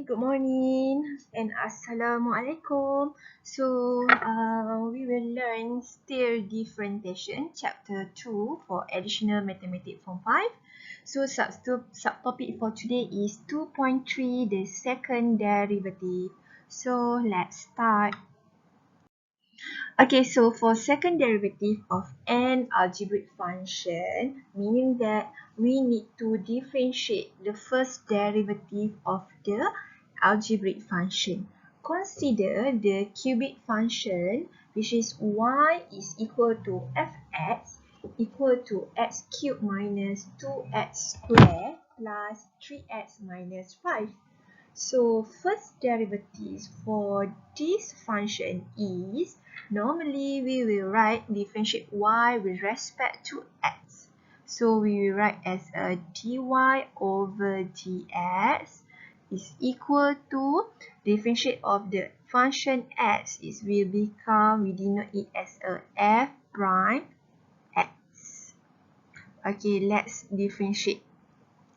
Good morning and Assalamualaikum. We will learn still differentiation chapter 2 for additional mathematics form 5. So subtopic for today is 2.3, the second derivative. So let's start. Okay, so for second derivative of an algebraic function, meaning that we need to differentiate the first derivative of the algebraic function. Consider the cubic function, which is y is equal to fx equal to x cubed minus 2x squared plus 3x minus 5. So first derivative for this function is, normally we will write differentiate y with respect to x. So we will write as a dy over dx is equal to differentiate of the function x is will become, we denote it as a f prime x. Okay, let's differentiate.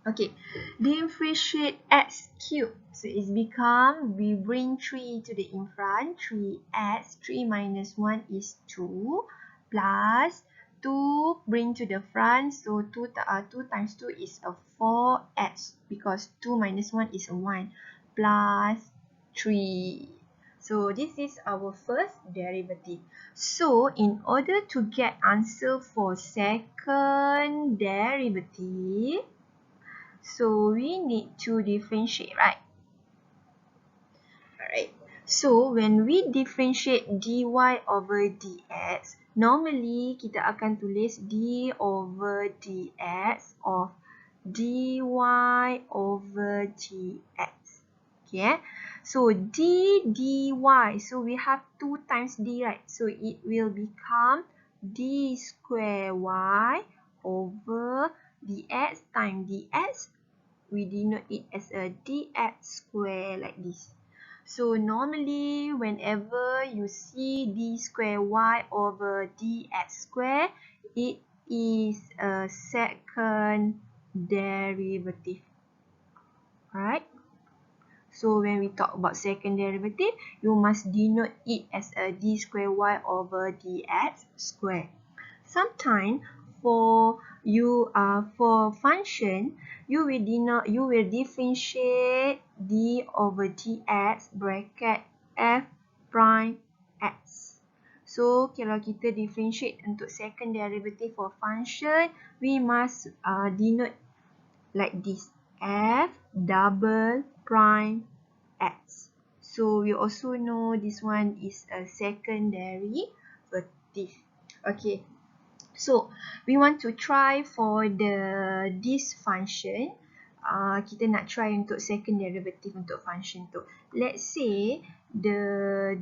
Okay, differentiate x cubed. So it's become, we bring 3 to the in front, 3x, 3 minus 1 is 2, plus 2 bring to the front, so 2 times 2 is a 4x, because 2 minus 1 is a 1, plus 3. So this is our first derivative. So in order to get answer for second derivative, so we need to differentiate, right? Alright. So when we differentiate dy over dx, normally kita akan tulis d over dx of dy over dx. Okay. So d dy. So we have 2 times d, right? So it will become d square y over dx times dx. We denote it as a dx square like this. So normally whenever you see d square y over dx square, it is a second derivative. Alright. So when we talk about second derivative, you must denote it as a d square y over dx square. Sometimes for function, you will differentiate d over dx bracket f prime x. So kalau kita differentiate untuk second derivative for function, we must denote like this, f double prime x. So we also know this one is a second derivative. Okay. So we want to try for this function. Kita nak try untuk second derivative untuk function tu. Let's say the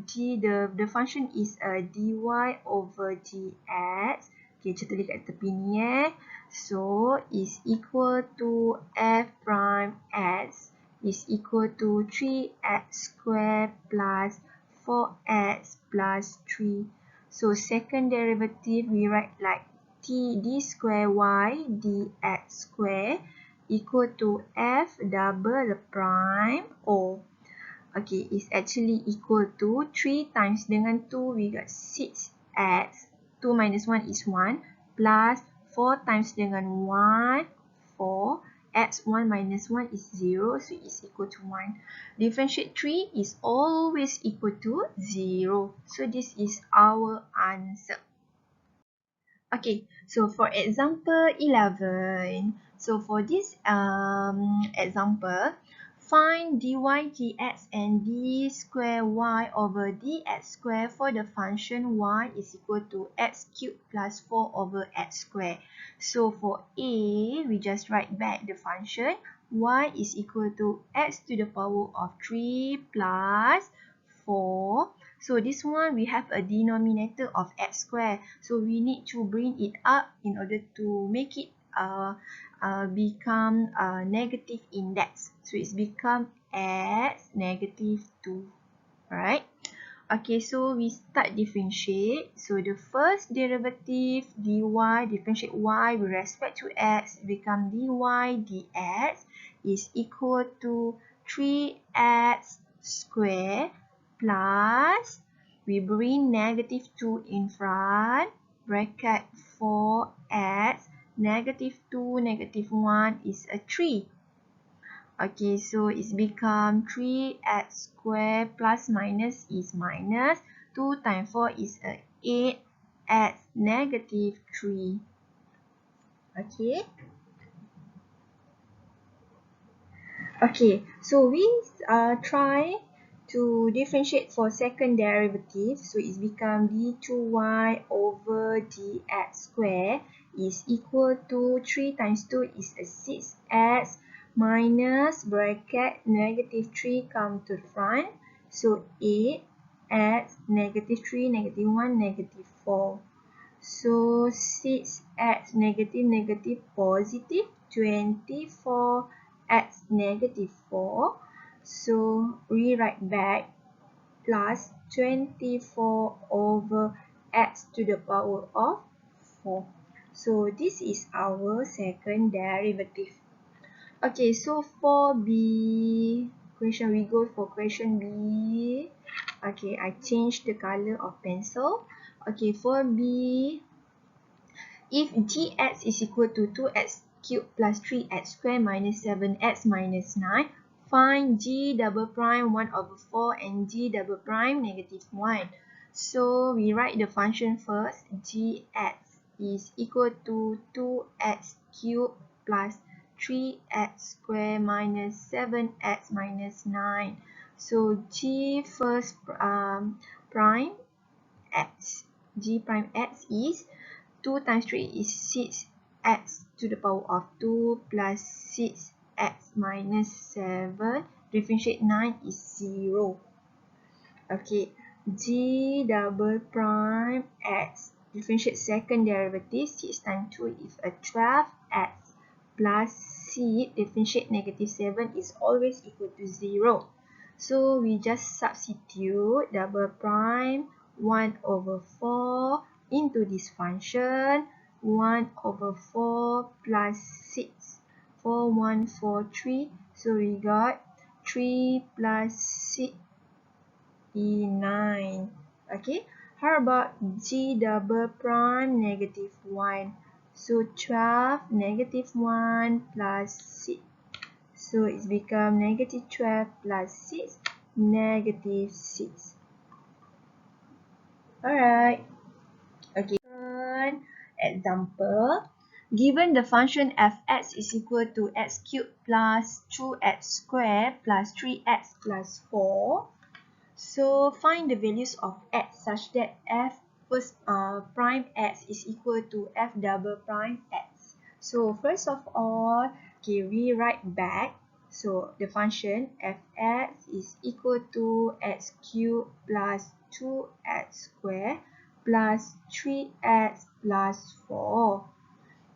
function is a dy over dx. Okay, kita tulis kat tepi ni So is equal to f prime x is equal to 3x squared plus 4x plus 3. So second derivative we write like d square y dx square equal to f double prime o. Okay, it's actually equal to 3 times dengan 2 we got 6x. 2 minus 1 is 1 plus 4 times dengan 1 4. X 1 minus 1 is 0, so it's equal to 1. Differentiate 3 is always equal to 0. So this is our answer. Okay, so for example 11. So for this example, find dy dx and d square y over dx square for the function y is equal to x cubed plus 4 over x square. So for A, we just write back the function y is equal to x to the power of 3 plus 4. So this one we have a denominator of x square. So we need to bring it up in order to make it become a negative index. So it's become x negative 2. Alright. Okay, so we start differentiate. So the first derivative dy, differentiate y with respect to x, become dy dx is equal to 3x square plus, we bring negative 2 in front, bracket 4x, negative 2, negative 1 is a 3. Okay, so it's become 3x square plus minus is minus. 2 times 4 is a 8x negative 3. Okay. Okay, so we try to differentiate for second derivative. So it's become d2y over dx square is equal to 3 times 2 is a 6x minus bracket negative 3 come to the front. So 8x negative 3 negative 1 negative 4. So 6x negative negative positive 24x negative 4. So rewrite back plus 24 over x to the power of 4. So this is our second derivative. Okay, so for B question, we go for question B. Okay, I change the color of pencil. Okay, for B, if gx is equal to 2x cubed plus 3x squared minus 7x minus 9, find g double prime 1 over 4 and g double prime negative 1. So we write the function first. Gx is equal to 2x cubed plus 3x squared minus 7x minus 9. So g first prime x, g prime x is 2 times 3 is 6x to the power of 2 plus 6x minus 7. Differentiate 9 is 0. Okay, g double prime x. Differentiate second derivative. 6 times 2 is a 12x plus 6. Differentiate negative 7 is always equal to 0. So we just substitute double prime 1 over 4 into this function. 1 over 4 plus 6. 4, 1, 4, 3. So we got 3 plus 6 is 9. Okay. How about g double prime negative 1? So 12 negative 1 plus 6. So it's become negative 12 plus 6, negative 6. Alright. Okay. Example. Given the function fx is equal to x cubed plus 2x squared plus 3x plus 4. So find the values of x such that f first prime x is equal to f double prime x. So first of all, okay, we write back. So the function fx is equal to x cubed plus 2x squared plus 3x plus 4.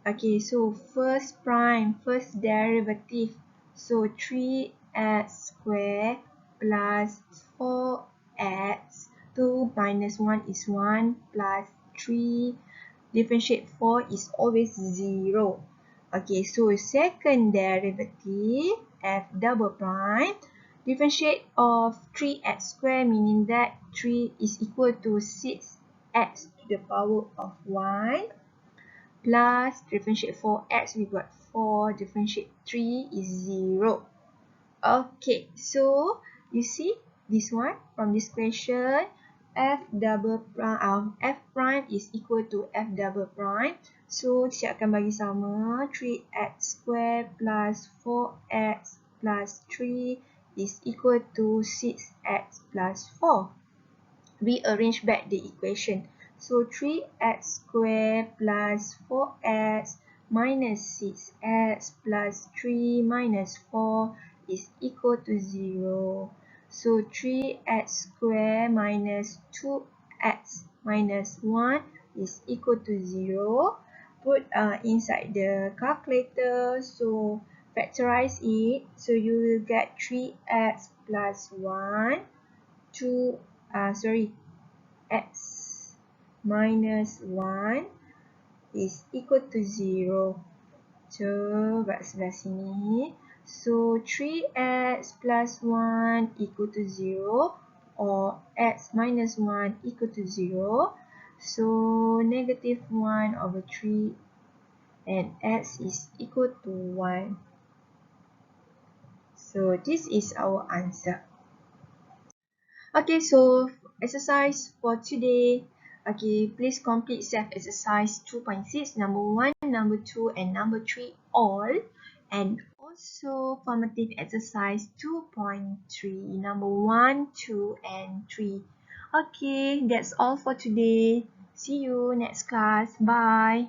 Okay, so first derivative. So 3x squared plus 4x. 2 minus 1 is 1 plus 3. Differentiate 4 is always 0. Okay, so second derivative, f double prime. Differentiate of 3x squared, meaning that 3 is equal to 6x to the power of 1. Plus differentiate 4x, we got 4, differentiate 3 is 0. Okay, so you see this one from this question, f prime is equal to f double prime. So saya akan bagi sama 3x square plus 4x plus 3 is equal to 6x plus 4. We arrange back the equation. So 3x squared plus 4x minus 6x plus 3 minus 4 is equal to 0. So 3x squared minus 2x minus 1 is equal to 0. Put inside the calculator. So factorize it. So you will get 3x plus 1. X minus 1 is equal to 0. So, kat sebelah sini. So 3x plus 1 equal to 0, or x minus 1 equal to 0. So negative 1 over 3 and x is equal to 1. So this is our answer. Okay, so exercise for today. Okay, please complete self-exercise 2.6, number 1, number 2, and number 3 all. And also formative exercise 2.3, number 1, 2, and 3. Okay, that's all for today. See you next class. Bye.